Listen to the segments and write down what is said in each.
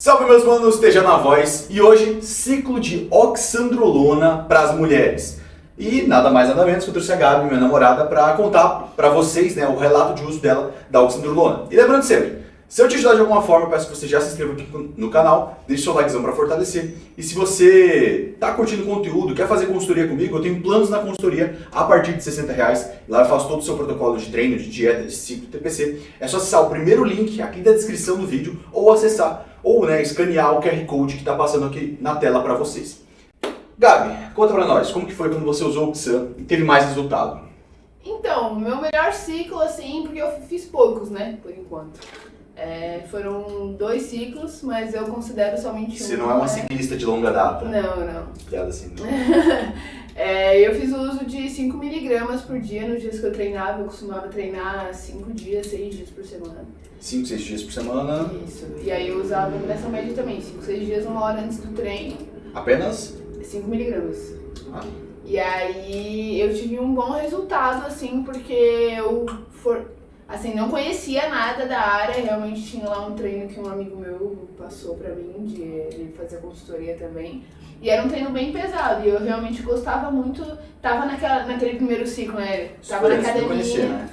Salve meus manos, esteja na voz e hoje ciclo de oxandrolona para as mulheres. E nada mais nada menos que eu trouxe a Gabi, minha namorada, para contar para vocês, né, o relato de uso dela da oxandrolona. E lembrando sempre, se eu te ajudar de alguma forma, eu peço que você já se inscreva aqui no canal, deixe seu likezão para fortalecer. E se você tá curtindo o conteúdo, quer fazer consultoria comigo, eu tenho planos na consultoria a partir de R$60. Lá eu faço todo o seu protocolo de treino, de dieta, de ciclo, TPC. É só acessar o primeiro link aqui da descrição do vídeo ou acessar ou escanear o QR Code que está passando aqui na tela para vocês. Gabi, conta para nós, como que foi quando você usou o Xan e teve mais resultado? Então, meu melhor ciclo, assim, porque eu fiz poucos, né, por enquanto. Foram 2 ciclos, mas eu considero somente um. Você não é uma ciclista de longa data? Não. Piada assim, não. Eu fiz o uso de 5 miligramas por dia nos dias que eu treinava. Eu costumava treinar 5 dias, 6 dias por semana. 5, 6 dias por semana? Isso. E aí eu usava nessa média também, 5, 6 dias, 1 hora antes do treino. Apenas? 5 miligramas. Ah. E aí eu tive um bom resultado, assim, porque eu não conhecia nada da área. Realmente tinha lá um treino que um amigo meu passou pra mim, de fazer consultoria também. E era um treino bem pesado, e eu realmente gostava muito. Tava naquele primeiro ciclo, né? Tava na academia, conhecia, né?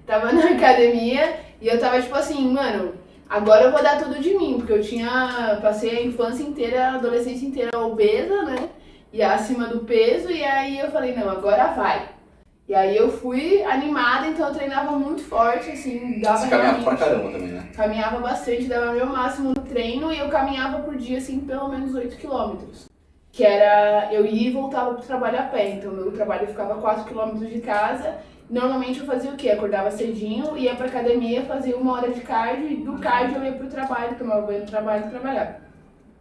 Tava na academia e eu tava tipo assim, mano, agora eu vou dar tudo de mim, porque eu passei a infância inteira, a adolescência inteira obesa, né? E acima do peso, e aí eu falei, não, agora vai. E aí eu fui animada, então eu treinava muito forte, assim, dava. Você caminhava pra caramba também, né? Caminhava bastante, dava meu máximo no treino, e eu caminhava por dia, assim, pelo menos 8 quilômetros. Que era, eu ia e voltava pro trabalho a pé, então meu trabalho ficava 4 quilômetros de casa. Normalmente eu fazia o quê? Acordava cedinho, ia pra academia, fazia 1 hora de cardio, e do cardio eu ia pro trabalho, tomava banho no trabalho e trabalhava.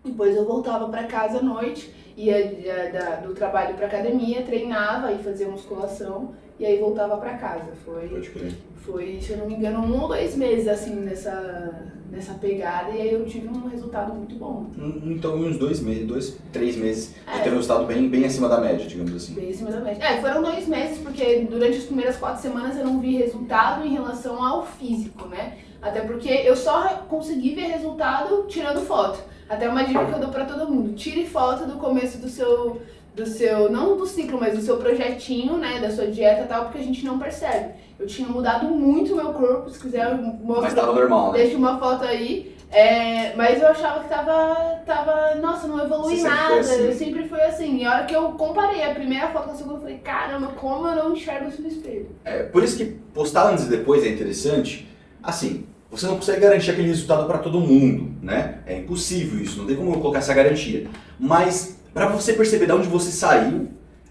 Depois eu voltava pra casa à noite, ia do trabalho pra academia, treinava e fazia musculação, e aí voltava pra casa. Foi, se eu não me engano, 1 ou 2 meses assim nessa pegada, e aí eu tive um resultado muito bom. Então em uns 2 meses, 3 meses, você teve um resultado bem acima da média, digamos assim. Bem acima da média. Foram 2 meses, porque durante as primeiras 4 semanas eu não vi resultado em relação ao físico, né? Até porque eu só consegui ver resultado tirando foto. Até uma dica que eu dou pra todo mundo: tire foto do começo do seu, não do ciclo, mas do seu projetinho, né, da sua dieta e tal, porque a gente não percebe. Eu tinha mudado muito o meu corpo, se quiser eu mostro. Mas tava normal, né? Deixa uma foto aí. Mas eu achava que tava, nossa, não evolui nada, assim. Eu sempre fui assim. E a hora que eu comparei a primeira foto com a segunda, eu falei, caramba, como eu não enxergo isso no espelho. Por isso que postar antes e depois é interessante. Assim, você não consegue garantir aquele resultado para todo mundo, né? É impossível isso, não tem como eu colocar essa garantia. Mas para você perceber de onde você saiu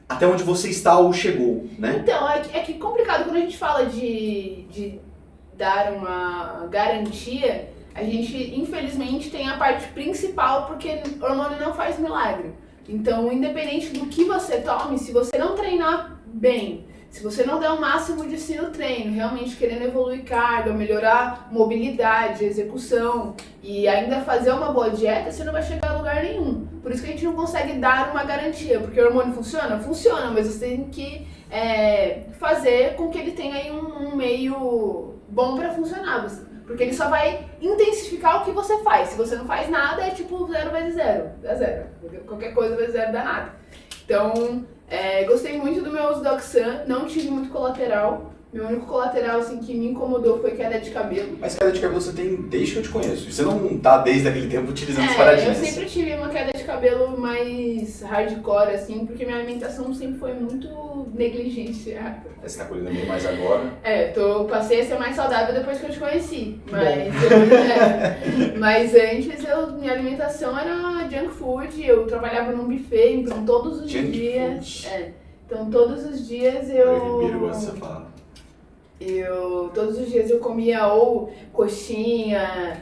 até onde você está ou chegou, né? Então, é que complicado quando a gente fala de dar uma garantia. A gente, infelizmente, tem a parte principal, porque o hormônio não faz milagre. Então, independente do que você tome, se você não treinar bem, se você não der o máximo de si no treino, realmente querendo evoluir carga, melhorar mobilidade, execução e ainda fazer uma boa dieta, você não vai chegar a lugar nenhum. Por isso que a gente não consegue dar uma garantia, porque o hormônio funciona? Funciona, mas você tem que fazer com que ele tenha aí um meio bom para funcionar. Porque ele só vai intensificar o que você faz. Se você não faz nada, é tipo 0 vezes 0. É 0. Qualquer coisa vezes 0 dá nada. Então, gostei muito do meu uso do Xan. Não tive muito colateral. Meu único colateral assim, que me incomodou foi queda de cabelo. Mas queda de cabelo você tem desde que eu te conheço. Você não tá desde aquele tempo utilizando as paradinhas. Eu sempre tive uma queda de cabelo mais hardcore, assim, porque minha alimentação sempre foi muito negligenciada. Você tá colhendo meio mais agora. Passei a ser mais saudável depois que eu te conheci. Mas antes minha alimentação era junk food, eu trabalhava num buffet, então todos os dias. Então todos os dias todos os dias eu comia ou coxinha,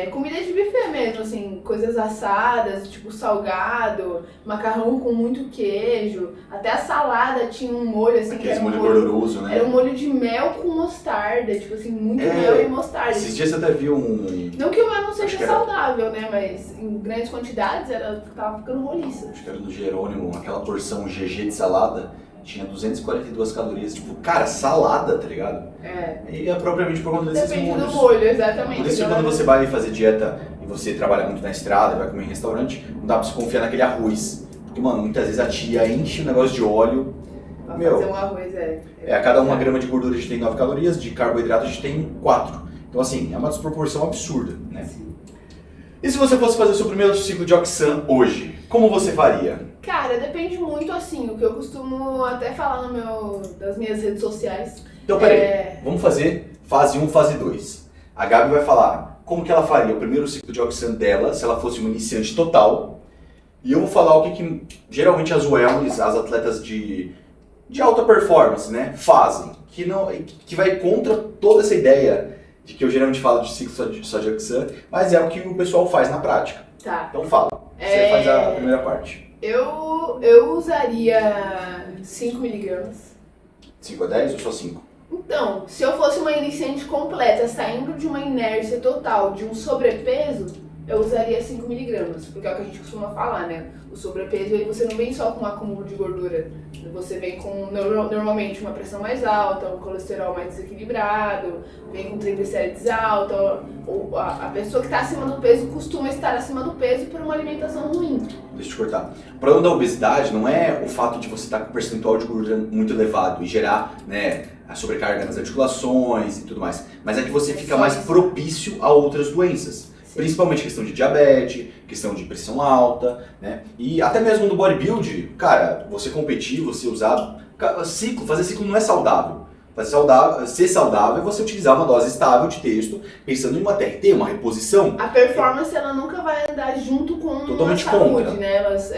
comida de buffet mesmo, assim, coisas assadas, tipo salgado, macarrão com muito queijo, até a salada tinha um molho assim, aquele molho gorduroso, né? Era um molho de mel com mostarda, tipo assim, muito mel e mostarda. Esses dias você até viu Não que o mel não seja saudável, né, mas em grandes quantidades tava ficando roliça. Acho que era do Jerônimo, aquela porção GG de salada. Tinha 242 calorias, tipo, cara, salada, tá ligado? E é propriamente por conta desses molhos. Depende do molho, exatamente. Por isso que quando você vai fazer dieta e e você trabalha muito na estrada, vai comer em restaurante, não dá pra você confiar naquele arroz. Porque, mano, muitas vezes a tia enche o negócio de óleo. Pra fazer um arroz, a cada 1 grama de gordura a gente tem 9 calorias, de carboidrato a gente tem 4. Então, assim, é uma desproporção absurda, né? Sim. E se você fosse fazer o seu primeiro ciclo de Oxan hoje, como você faria? Cara, depende muito, assim, o que eu costumo até falar nas minhas redes sociais. Então, peraí, vamos fazer fase 1, fase 2. A Gabi vai falar como que ela faria o primeiro ciclo de Oxan dela, se ela fosse uma iniciante total. E eu vou falar o que geralmente as wellness, as atletas de alta performance, né, fazem. Que vai contra toda essa ideia de que eu geralmente falo de ciclo só de Oxan, mas é o que o pessoal faz na prática. Tá. Então fala, você faz a primeira parte. Eu usaria 5 miligramas. 5 a 10 ou só 5? Então, se eu fosse uma iniciante completa, saindo de uma inércia total, de um sobrepeso, eu usaria 5 miligramas, porque é o que a gente costuma falar, né? O sobrepeso, aí você não vem só com um acúmulo de gordura, você vem com normalmente uma pressão mais alta, um colesterol mais desequilibrado, vem com triglicérides alta, a pessoa que está acima do peso costuma estar acima do peso por uma alimentação ruim. Deixa eu te cortar. O problema da obesidade não é o fato de você estar com um percentual de gordura muito elevado e gerar, né, a sobrecarga nas articulações e tudo mais, mas é que você fica mais propício a outras doenças. Principalmente questão de diabetes, questão de pressão alta, né? E até mesmo no bodybuilding, cara, você competir, você usar fazer ciclo não é saudável. Ser saudável é você utilizar uma dose estável de texto, pensando em uma TRT, uma reposição. A performance ela nunca vai andar junto com totalmente a saúde, contra, né? Elas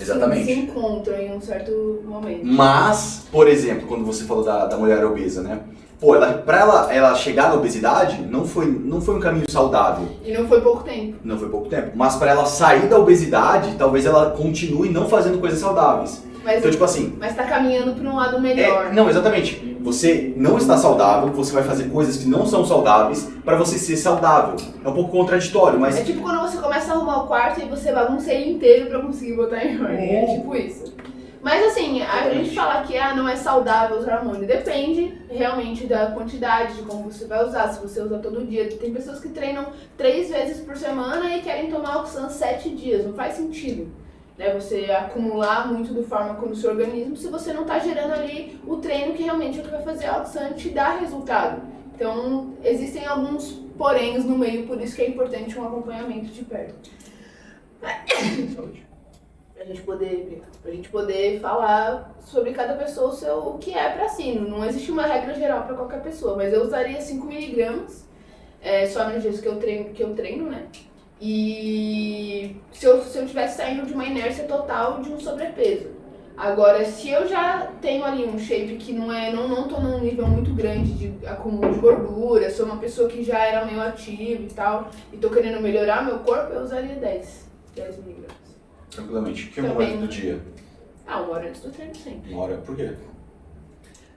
exatamente. Se encontram em um certo momento. Mas, por exemplo, quando você falou da mulher obesa, né? Pô, pra ela chegar na obesidade, não foi um caminho saudável. E não foi pouco tempo. Não foi pouco tempo. Mas pra ela sair da obesidade, talvez ela continue não fazendo coisas saudáveis. Então, tipo assim... Mas tá caminhando pra um lado melhor. Não, exatamente. Você não está saudável, você vai fazer coisas que não são saudáveis pra você ser saudável. É um pouco contraditório, mas... É tipo quando você começa a arrumar o quarto e você bagunça ele inteiro pra conseguir botar em ordem. É tipo isso. Mas assim, a gente fala que não é saudável usar hormônio. Depende realmente da quantidade, de como você vai usar, se você usa todo dia. Tem pessoas que treinam 3 vezes por semana e querem tomar Oxan 7 dias. Não faz sentido, né? Você acumular muito do fármaco no seu organismo se você não está gerando ali o treino que realmente é o que vai fazer a Oxan te dar resultado. Então, existem alguns poréns no meio, por isso que é importante um acompanhamento de perto. Saúde. Pra gente poder falar sobre cada pessoa o que é pra si. Não existe uma regra geral pra qualquer pessoa, mas eu usaria 5 miligramas só nos dias que eu treino, né? E se eu tivesse saindo de uma inércia total de um sobrepeso. Agora, se eu já tenho ali um shape que não tô num nível muito grande de acúmulo de gordura, sou uma pessoa que já era meio ativa e tal, e tô querendo melhorar meu corpo, eu usaria 10 miligramas. Tranquilamente. Que momento do dia? 1 hora antes do treino sempre. 1 hora, por quê?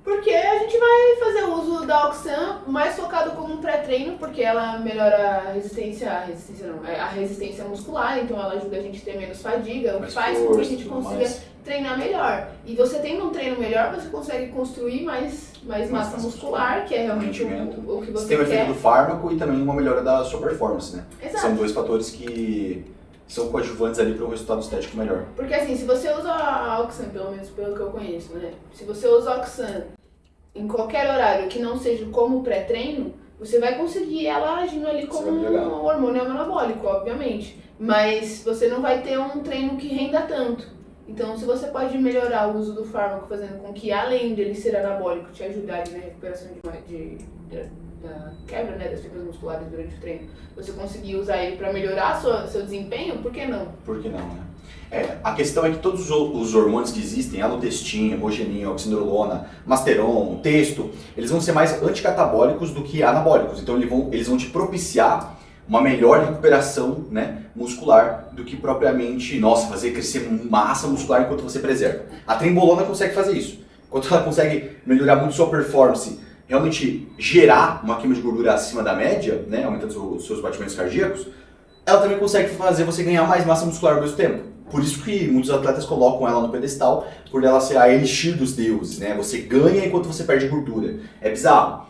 Porque a gente vai fazer uso da Oxan mais focado como um pré-treino, porque ela melhora a resistência muscular, então ela ajuda a gente a ter menos fadiga, o que faz com que a gente consiga treinar melhor. E você tendo um treino melhor, você consegue construir mais massa muscular, que é realmente o que você tem o quer. efeito do fármaco e também uma melhora da sua performance, né? Exato. São 2 fatores que são coadjuvantes ali para um resultado estético melhor. Porque assim, se você usa a Oxan, pelo menos pelo que eu conheço, né? Se você usa a Oxan em qualquer horário que não seja como pré-treino, você vai conseguir ela agindo ali como um hormônio anabólico, obviamente. Mas você não vai ter um treino que renda tanto. Então, se você pode melhorar o uso do fármaco, fazendo com que, além dele ser anabólico, te ajudar ali na recuperação da quebra, né, das fibras musculares durante o treino, você conseguir usar ele para melhorar seu desempenho, por que não? Por que não, né? A questão é que todos os hormônios que existem, alotestina, hemogenin, oxandrolona, masteron, testo, eles vão ser mais anticatabólicos do que anabólicos. Então eles vão te propiciar uma melhor recuperação, né, muscular do que propriamente, fazer crescer massa muscular enquanto você preserva. A trembolona consegue fazer isso. Enquanto ela consegue melhorar muito sua performance, realmente gerar uma queima de gordura acima da média, né, aumentando os seus batimentos cardíacos, ela também consegue fazer você ganhar mais massa muscular ao mesmo tempo. Por isso que muitos atletas colocam ela no pedestal, por ela ser a elixir dos deuses, né? Você ganha enquanto você perde gordura. É bizarro.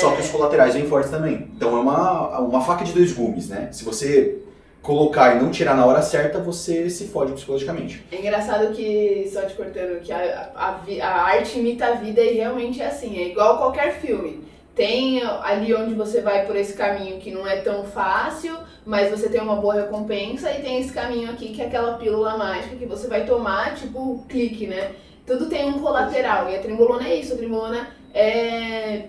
Só que os colaterais vêm fortes também. Então é uma faca de dois gumes, né? Se você colocar e não tirar na hora certa, você se fode psicologicamente. É engraçado que, só te cortando, que a arte imita a vida e realmente é assim, é igual qualquer filme. Tem ali onde você vai por esse caminho que não é tão fácil, mas você tem uma boa recompensa, e tem esse caminho aqui que é aquela pílula mágica que você vai tomar, tipo, clique, né? Tudo tem um colateral, e a trembolona é isso, a trembolona é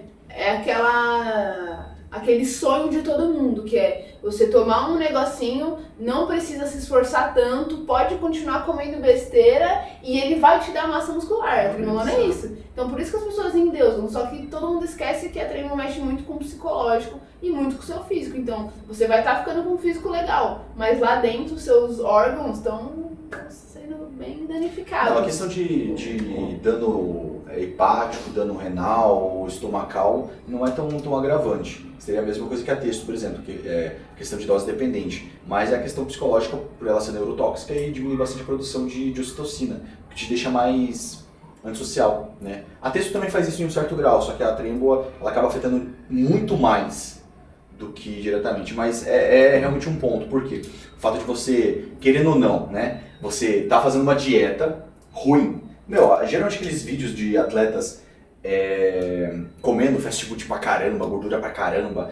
aquele sonho de todo mundo, que é você tomar um negocinho, não precisa se esforçar tanto, pode continuar comendo besteira e ele vai te dar massa muscular. A trembolona é isso. Então por isso que as pessoas endeusam, só que todo mundo esquece que a trembolona mexe muito com o psicológico e muito com o seu físico. Então você vai estar ficando com um físico legal, mas lá dentro os seus órgãos estão sendo bem danificados. Não, a questão de dano hepático, dano renal, estomacal, não é tão agravante. Seria a mesma coisa que a texto, por exemplo, que é questão de dose dependente. Mas é a questão psicológica, por ela ser neurotóxica, e diminui bastante a produção de ocitocina, que te deixa mais antissocial, né? A texto também faz isso em um certo grau, só que a trêmbola, ela acaba afetando muito mais do que diretamente. Mas é realmente um ponto, porque o fato de você, querendo ou não, né? Você tá fazendo uma dieta ruim. Geralmente aqueles vídeos de atletas comendo fast food pra caramba, gordura pra caramba,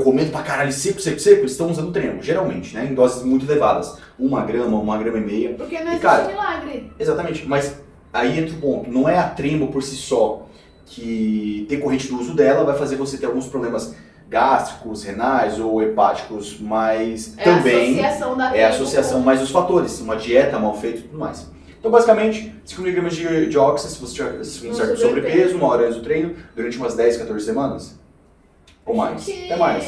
comendo pra caralho, seco, eles estão usando trembo, geralmente, né? Em doses muito elevadas. 1 grama, 1,5 grama. Porque não existe milagre. Exatamente, mas aí entra o ponto. Não é a trembo por si só que decorrente do uso dela vai fazer você ter alguns problemas gástricos, renais ou hepáticos, mas também é a associação mais dos fatores, uma dieta mal feita e tudo mais. Então, basicamente, 5 mg de oxa, se você tiver um certo sobrepeso, 1 hora antes do treino, durante umas 10, 14 semanas? Ou mais? Até mais.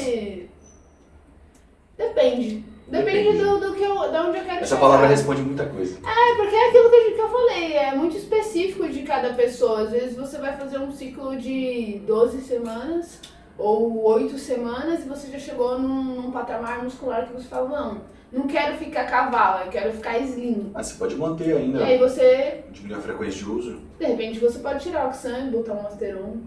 Depende de onde eu quero chegar. Essa palavra responde muita coisa. Porque é aquilo que eu falei, é muito específico de cada pessoa. Às vezes você vai fazer um ciclo de 12 semanas ou 8 semanas e você já chegou num patamar muscular que você fala, não quero ficar cavalo, eu quero ficar slim. Mas você pode manter ainda. E aí você... diminuir a frequência de uso. De repente você pode tirar o Oxan e botar um Masteron.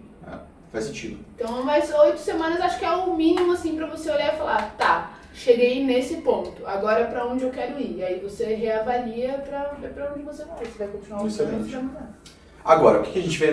Faz sentido. Então, mas 8 semanas acho que é o mínimo, assim, pra você olhar e falar, tá, cheguei nesse ponto, agora pra onde eu quero ir. E aí você reavalia pra ver pra onde você vai. Você vai continuar usando ou você vai mudar. Agora, o que a gente vê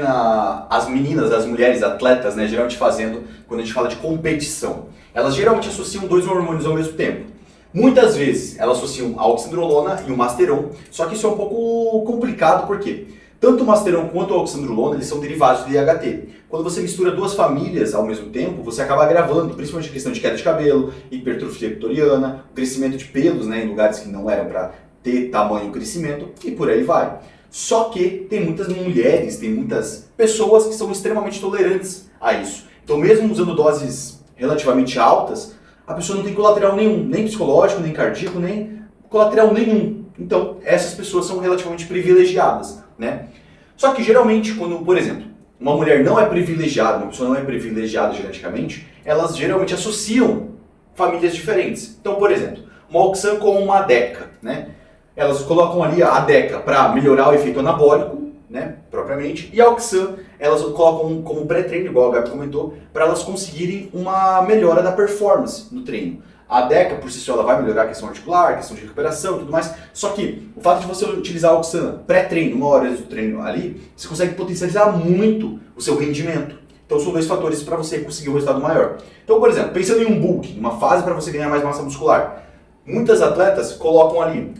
as meninas, as mulheres atletas, né, geralmente fazendo quando a gente fala de competição? Elas geralmente associam 2 hormônios ao mesmo tempo. Muitas vezes elas associam a oxandrolona e o Masteron, só que isso é um pouco complicado, porque tanto o Masteron quanto a oxandrolona, eles são derivados do IHT. Quando você mistura 2 famílias ao mesmo tempo, você acaba agravando, principalmente a questão de queda de cabelo, hipertrofia clitoriana, crescimento de pelos, né, em lugares que não eram para ter tamanho e crescimento, e por aí vai. Só que tem muitas mulheres, tem muitas pessoas que são extremamente tolerantes a isso. Então, mesmo usando doses relativamente altas, a pessoa não tem colateral nenhum, nem psicológico, nem cardíaco, nem colateral nenhum. Então, essas pessoas são relativamente privilegiadas, né? Só que, geralmente, quando, por exemplo, uma mulher não é privilegiada, uma pessoa não é privilegiada geneticamente, elas geralmente associam famílias diferentes. Então, por exemplo, uma Oxan com uma DECA, né? Elas colocam ali a DECA para melhorar o efeito anabólico, né, propriamente, e a Oxan elas colocam como pré-treino, igual a Gabi comentou, para elas conseguirem uma melhora da performance no treino. A DECA, por si só, ela vai melhorar a questão articular, a questão de recuperação e tudo mais, só que o fato de você utilizar a Oxan pré-treino, 1 hora antes do treino ali, você consegue potencializar muito o seu rendimento. Então são 2 fatores para você conseguir um resultado maior. Então, por exemplo, pensando em um bulk, uma fase para você ganhar mais massa muscular, muitas atletas colocam ali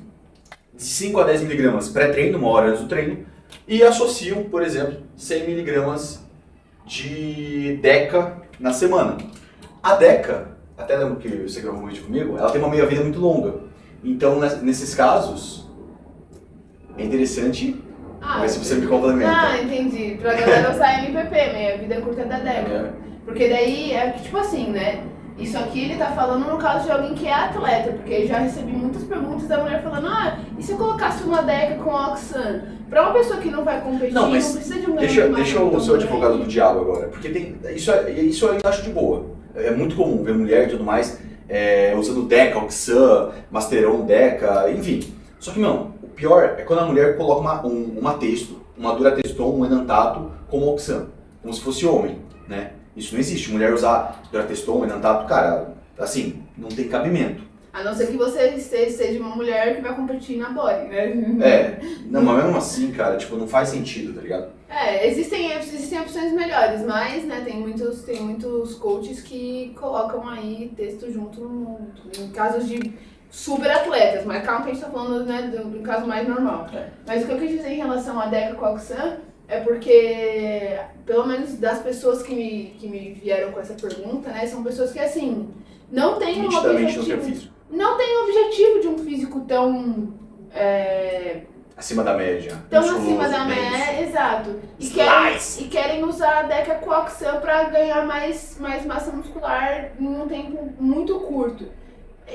de 5 a 10 miligramas pré-treino, 1 hora antes do treino, e associam, por exemplo, 100 miligramas de DECA na semana. A DECA, até lembro que você gravou um vídeo comigo, ela tem uma meia-vida muito longa. Então, nesses casos, é interessante ver se você me complementa. Entendi. Pra galera usar MPP, meia-vida curta da DECA. Porque daí, é tipo assim, né? Isso aqui ele tá falando no caso de alguém que é atleta, porque eu já recebi muitas perguntas da mulher falando, e se eu colocasse uma DECA com Oxan? Pra uma pessoa que não vai competir, não precisa de um ganho de massa. Deixa eu ser o advogado do diabo agora, porque isso eu acho de boa. É muito comum ver mulher e tudo mais usando DECA, Oxan, Masteron, DECA, enfim. Só que não, pior é quando a mulher coloca uma texto, uma Durateston, um enantato como Oxan, como se fosse homem, né? Isso não existe. Mulher usar Durateston, enantato, cara, assim, não tem cabimento. A não ser que você seja uma mulher que vai competir na body, né? Não, mas mesmo assim, cara, tipo, não faz sentido, tá ligado? Existem opções melhores, mas, né, tem muitos coaches que colocam aí texto junto em casos de super atletas, mas calma que a gente tá falando, né, do caso mais normal. Mas o que eu quis dizer em relação à Deca com a Oxan é porque, pelo menos das pessoas que me vieram com essa pergunta, né, são pessoas que, assim, não têm um objetivo. Não tem o objetivo de um físico tão... acima da média. Tão acima da média, exato. E querem usar a Deca com a Oxan pra ganhar mais massa muscular em um tempo muito curto.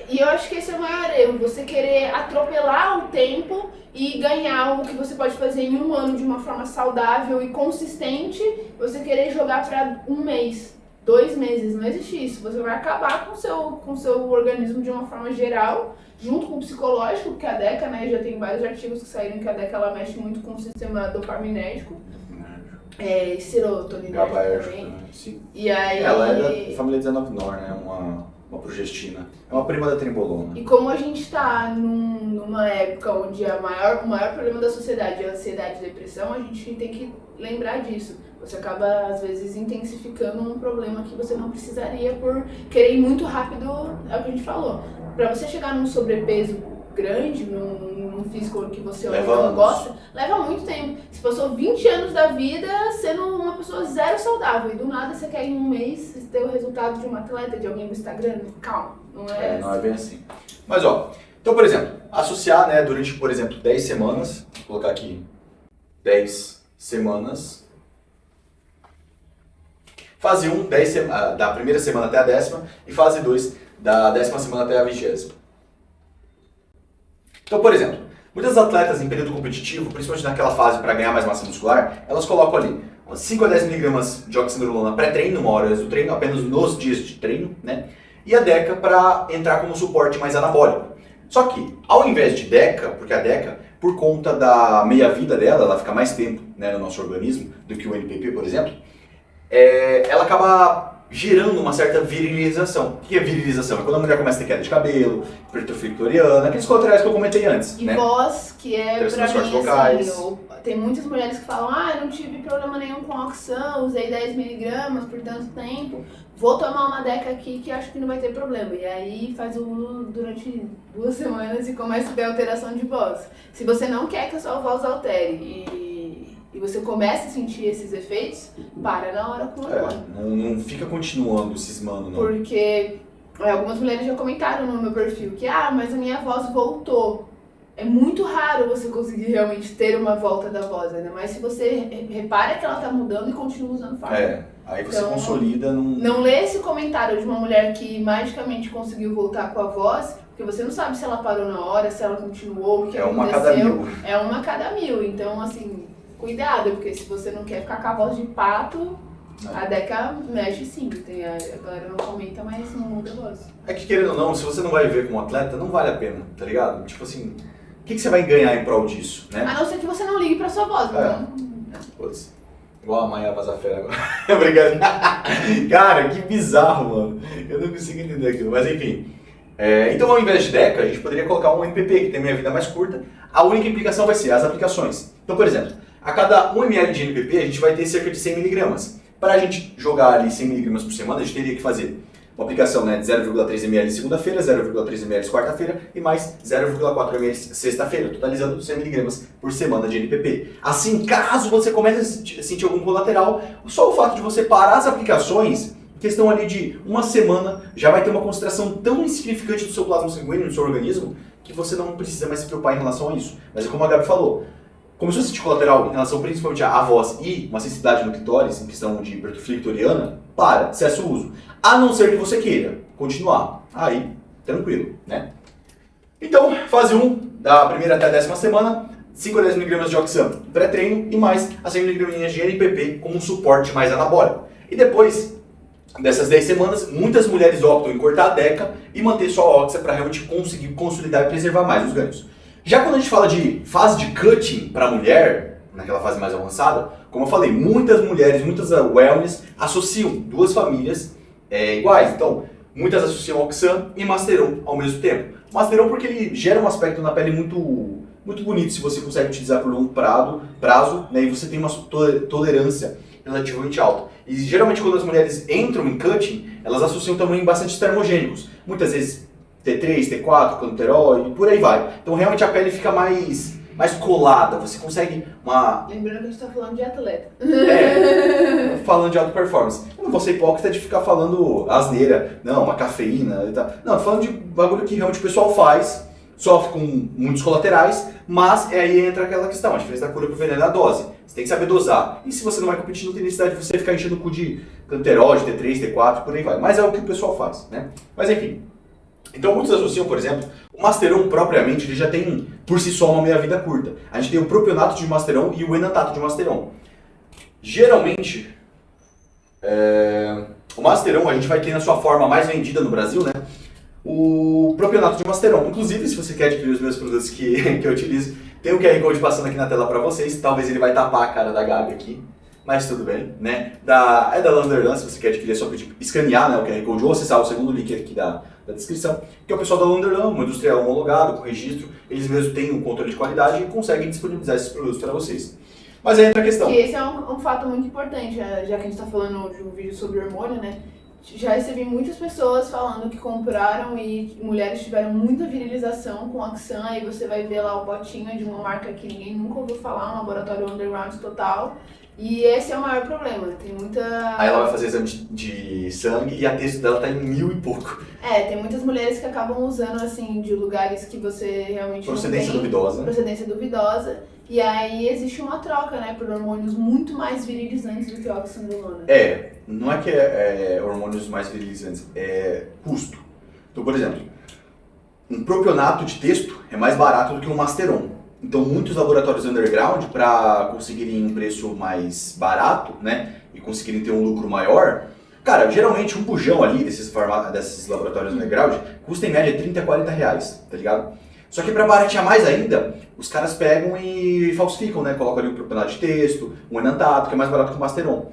E eu acho que esse é o maior erro, você querer atropelar o tempo e ganhar o que você pode fazer em um ano de uma forma saudável e consistente, você querer jogar pra um mês, 2 meses, não existe isso. Você vai acabar com o seu organismo de uma forma geral, junto com o psicológico, porque a Deca, né, já tem vários artigos que saíram que a Deca ela mexe muito com o sistema dopaminérgico. Serotoninérgico também. Sim. E aí... Ela é da família 19-nor, né? Uma progestina. É uma prima da trembolona. E como a gente está numa época onde o maior problema da sociedade é a ansiedade e depressão, a gente tem que lembrar disso. Você acaba, às vezes, intensificando um problema que você não precisaria por querer ir muito rápido, é o que a gente falou. Para você chegar num sobrepeso grande, num físico que você não gosta, leva muito tempo. Você passou 20 anos da vida sendo uma pessoa zero saudável e do nada você quer em um mês ter o resultado de um atleta, de alguém no Instagram. Calma, não é não é bem assim. Mas ó, então por exemplo, associar, né, durante, por exemplo, 10 semanas, vou colocar aqui 10 semanas, fase 1, da primeira semana até a 10ª e fase 2, da 10ª semana até a 20ª. Então, por exemplo, muitas atletas em período competitivo, principalmente naquela fase para ganhar mais massa muscular, elas colocam ali 5 a 10 miligramas de oxandrolona pré-treino, uma hora antes do treino, apenas nos dias de treino, né? E a Deca para entrar como suporte mais anabólico. Só que, ao invés de Deca, porque a Deca, por conta da meia-vida dela, ela fica mais tempo, né, no nosso organismo do que o NPP, por exemplo, ela acaba gerando uma certa virilização. O que é virilização? É quando a mulher começa a ter queda de cabelo, hipertrofia clitoriana, aqueles colaterais que eu comentei antes. E né? voz, que é pra mim, vocais. assim, tem muitas mulheres que falam, eu não tive problema nenhum com Oxan, usei 10 miligramas por tanto tempo, vou tomar uma Deca aqui que acho que não vai ter problema. E aí faz o uso durante 2 semanas e começa a ter alteração de voz. Se você não quer que a sua voz altere e você começa a sentir esses efeitos, para na hora com o hormônio. Não fica continuando cismando, não. Porque algumas mulheres já comentaram no meu perfil que, mas a minha voz voltou. É muito raro você conseguir realmente ter uma volta da voz, ainda mais se você repara que ela tá mudando e continua usando fármaco. Aí você consolida num... Não lê esse comentário de uma mulher que magicamente conseguiu voltar com a voz, porque você não sabe se ela parou na hora, se ela continuou, o que aconteceu. Uma cada mil. É uma cada mil, então assim... Cuidado, porque se você não quer ficar com a voz de pato, a Deca mexe sim. A galera não comenta, mas não muda a voz. É que querendo ou não, se você não vai ver como atleta, não vale a pena, tá ligado? Tipo assim, o que você vai ganhar em prol disso, né? A não ser que você não ligue pra sua voz, então... Putz, igual a Maia Vazafera agora. Obrigado. Cara, que bizarro, mano. Eu não consigo entender aquilo, mas enfim. Então, ao invés de Deca, a gente poderia colocar um NPP, que tem meia vida mais curta. A única implicação vai ser as aplicações. Então, por exemplo, a cada 1 ml de NPP, a gente vai ter cerca de 100 miligramas. Para a gente jogar ali 100 miligramas por semana, a gente teria que fazer uma aplicação, né, de 0,3 ml segunda-feira, 0,3 ml quarta-feira e mais 0,4 ml sexta-feira, totalizando 100 miligramas por semana de NPP. Assim, caso você comece a sentir algum colateral, só o fato de você parar as aplicações, questão ali de 1 semana, já vai ter uma concentração tão insignificante do seu plasma sanguíneo, do seu organismo, que você não precisa mais se preocupar em relação a isso. Mas é como a Gabi falou, começou a sentir colateral em relação principalmente à voz e uma sensibilidade no clitóris, em questão de hipertrofia clitoriana, cessa o uso. A não ser que você queira continuar. Aí, tranquilo, né? Então, fase 1, da primeira até a 10ª semana, 5 a 10 mg de Oxan pré-treino e mais as 100 mg de NPP como um suporte mais anabólico. E depois dessas 10 semanas, muitas mulheres optam em cortar a Deca e manter só a Oxa para realmente conseguir consolidar e preservar mais os ganhos. Já quando a gente fala de fase de cutting para mulher, naquela fase mais avançada, como eu falei, muitas mulheres, muitas wellness associam duas famílias iguais. Então, muitas associam Oxan e Masteron ao mesmo tempo. Masteron porque ele gera um aspecto na pele muito bonito se você consegue utilizar por longo prazo, né, e você tem uma tolerância relativamente alta. E geralmente quando as mulheres entram em cutting, elas associam também bastante termogênicos. Muitas vezes T3, T4, clenbuterol e por aí vai. Então realmente a pele fica mais colada, você consegue uma... Lembrando que a gente tá falando de atleta. Falando de alta performance. Eu não vou ser hipócrita de ficar falando asneira, não, uma cafeína e tal. Não, tô falando de bagulho que realmente o pessoal faz, sofre com muitos colaterais, mas aí entra aquela questão, a diferença da cura pro veneno é a dose. Você tem que saber dosar. E se você não vai competir, não tem necessidade de você ficar enchendo o cu de clenbuterol, de T3, T4, por aí vai. Mas é o que o pessoal faz, né? Mas enfim. Então muitos associam, por exemplo, o Masteron propriamente, ele já tem por si só uma meia-vida curta. A gente tem o propionato de Masteron e o enantato de Masteron. Geralmente, o Masteron a gente vai ter na sua forma mais vendida no Brasil, né? O propionato de Masteron. Inclusive, se você quer adquirir os meus produtos que eu utilizo, tem o QR Code passando aqui na tela para vocês. Talvez ele vai tapar a cara da Gabi aqui, mas tudo bem, né? É da Londerland, se você quer adquirir, é só pedir, escanear, né, o QR Code ou acessar o segundo link aqui da descrição, que é o pessoal da Londerland, um industrial homologado, com registro, eles mesmos têm um controle de qualidade e conseguem disponibilizar esses produtos para vocês. Mas aí entra a questão. E esse é um fato muito importante, já que a gente está falando de um vídeo sobre hormônio, né? Já recebi muitas pessoas falando que compraram e mulheres tiveram muita virilização com Oxan, aí você vai ver lá o botinho de uma marca que ninguém nunca ouviu falar, um laboratório underground total. E esse é o maior problema, tem muita... Aí ela vai fazer exame de sangue e a texto dela tá em 1000 e pouco. Tem muitas mulheres que acabam usando, assim, de lugares que você realmente Procedência não tem. duvidosa. Procedência duvidosa. E aí existe uma troca, né, por hormônios muito mais virilizantes do que a oxandrolona. Não é que é hormônios mais virilizantes, é custo. Então, por exemplo, um propionato de texto é mais barato do que um Masteron. Então, muitos laboratórios underground, para conseguirem um preço mais barato, né, e conseguirem ter um lucro maior, cara, geralmente um bujão ali desses laboratórios underground custa em média 30 a 40 reais, tá ligado? Só que para baratear mais ainda, os caras pegam e falsificam, né, colocam ali um propionato de texto, um enantato, que é mais barato que o Masteron.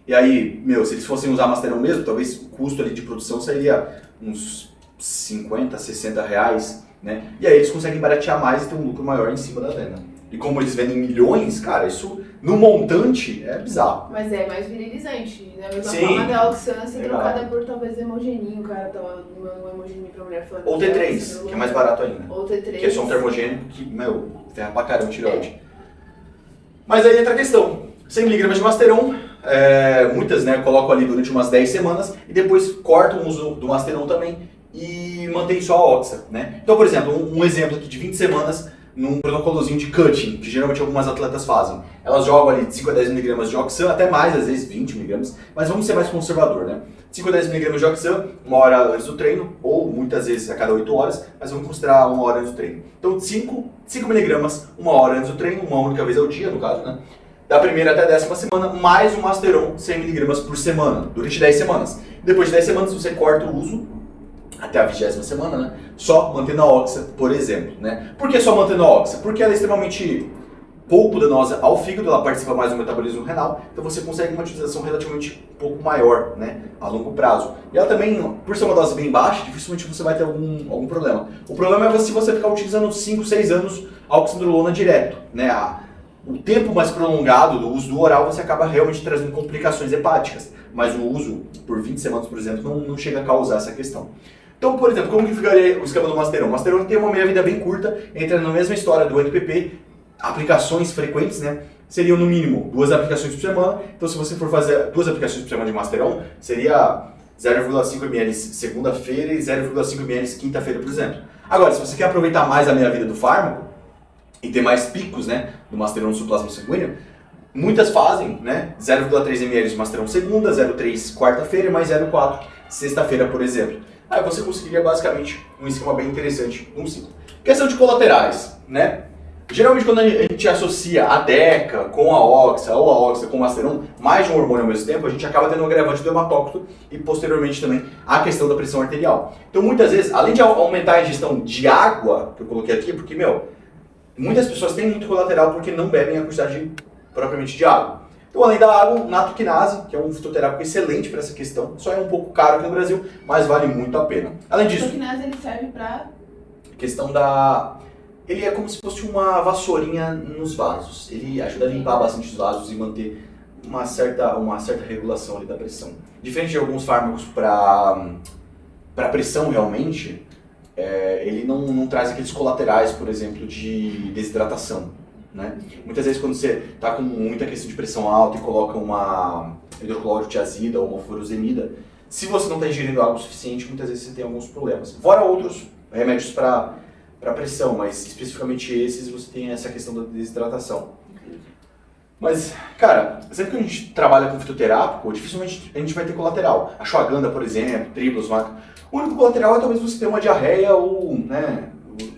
E aí, se eles fossem usar Masteron mesmo, talvez o custo ali de produção sairia uns 50, 60 reais, né? E aí eles conseguem baratear mais e ter um lucro maior em cima da venda. E como eles vendem milhões, cara, isso no montante é bizarro. Mas é mais virilizante. Da mesma Sim, forma da Oxan ser legal. trocada por talvez hemogeninho, o cara tava mandando um hemogeninho pra mulher falando. Ou T3, que é mais barato ainda. Ou T3. Que é só um termogênico que, ferra pra caramba tireoide. Mas aí entra a questão. 100mg de Masteron, muitas, né, colocam ali durante umas 10 semanas e depois cortam o uso do Masteron também e mantém só a Oxa, né? Então, por exemplo, um exemplo aqui de 20 semanas num protocolozinho de cutting, que geralmente algumas atletas fazem. Elas jogam ali de 5 a 10mg de Oxan, até mais, às vezes 20mg, mas vamos ser mais conservador, né? 5 a 10mg de Oxan, 1 hora antes do treino, ou muitas vezes a cada 8 horas, mas vamos considerar 1 hora antes do treino. Então 5mg, 1 hora antes do treino, uma única vez ao dia, no caso, né? Da primeira até a 10ª semana, mais um Masteron 100mg por semana, durante 10 semanas. Depois de 10 semanas você corta o uso, até a 20ª semana, né? Só mantendo a Oxa, por exemplo, né? Por que só mantendo a Oxa? Porque ela é extremamente pouco danosa ao fígado, ela participa mais do metabolismo renal, então você consegue uma utilização relativamente um pouco maior, né? A longo prazo. E ela também, por ser uma dose bem baixa, dificilmente você vai ter algum problema. O problema é se você ficar utilizando 5, 6 anos a oxandrolona direto, né? O tempo mais prolongado do uso do oral, você acaba realmente trazendo complicações hepáticas, mas o uso por 20 semanas, por exemplo, não chega a causar essa questão. Então, por exemplo, como que ficaria o esquema do Masteron? O Masteron tem uma meia-vida bem curta, entra na mesma história do NPP, aplicações frequentes, né? Seriam no mínimo 2 aplicações por semana. Então, se você for fazer 2 aplicações por semana de Masteron, seria 0,5 ml segunda-feira e 0,5 ml quinta-feira, por exemplo. Agora, se você quer aproveitar mais a meia-vida do fármaco e ter mais picos, né, do Masteron no seu plasma sanguíneo, muitas fazem, né, 0,3 ml de Masteron segunda, 0,3 quarta-feira e mais 0,4 sexta-feira, por exemplo. Aí você conseguiria basicamente um esquema bem interessante num ciclo. Questão de colaterais, né? Geralmente quando a gente associa a DECA com a Oxa ou a Oxa com o Masteron, mais de um hormônio ao mesmo tempo, a gente acaba tendo um agravante do hematócrito e posteriormente também a questão da pressão arterial. Então muitas vezes, além de aumentar a ingestão de água, que eu coloquei aqui, porque, muitas pessoas têm muito colateral porque não bebem a quantidade propriamente de água. Então, além da água, natoquinase, que é um fitoterápico excelente para essa questão, só é um pouco caro aqui no Brasil, mas vale muito a pena. Além disso, O natoquinase ele serve para questão da... Ele é como se fosse uma vassourinha nos vasos. Ele ajuda a limpar bastante os vasos e manter uma certa regulação ali da pressão. Diferente de alguns fármacos para pressão realmente, ele não traz aqueles colaterais, por exemplo, de desidratação. Né? Muitas vezes quando você está com muita questão de pressão alta e coloca uma hidrocloro de azida ou uma furosemida, se você não está ingerindo água o suficiente, muitas vezes você tem alguns problemas. Fora outros remédios para pressão, mas especificamente esses você tem essa questão da desidratação. Mas, cara, sempre que a gente trabalha com fitoterápico, dificilmente a gente vai ter colateral. Ashwagandha, por exemplo, triplos, maca. O único colateral é talvez você ter uma diarreia ou, né,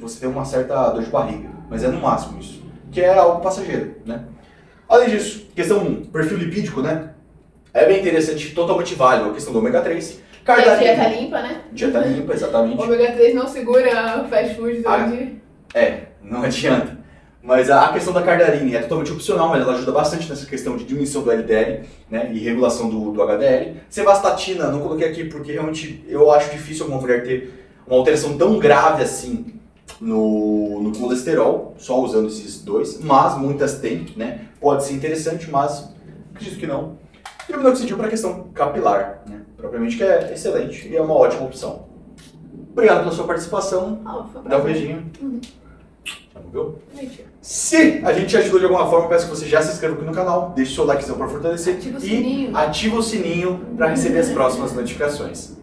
você ter uma certa dor de barriga. Mas é no máximo isso, que é algo passageiro, né? Além disso, questão 1, perfil lipídico, né? É bem interessante, totalmente válido a questão do ômega 3. a dieta limpa, né? Dieta limpa, exatamente. O ômega 3 não segura fast food hoje. Não adianta. Mas a questão da cardarine é totalmente opcional, mas ela ajuda bastante nessa questão de diminuição do LDL, né, e regulação do HDL. Cevastatina, não coloquei aqui porque realmente eu acho difícil alguma mulher ter uma alteração tão grave assim no colesterol, só usando esses dois, mas muitas têm, né? Pode ser interessante, mas acredito que não. E o minoxidil para a questão capilar, né, propriamente, que é excelente e é uma ótima opção. Obrigado pela sua participação. Dá um beijinho. Viu? Se a gente te ajudou de alguma forma, peço que você já se inscreva aqui no canal, deixe o seu likezão para fortalecer ativa o e ativa o sininho para receber as próximas notificações.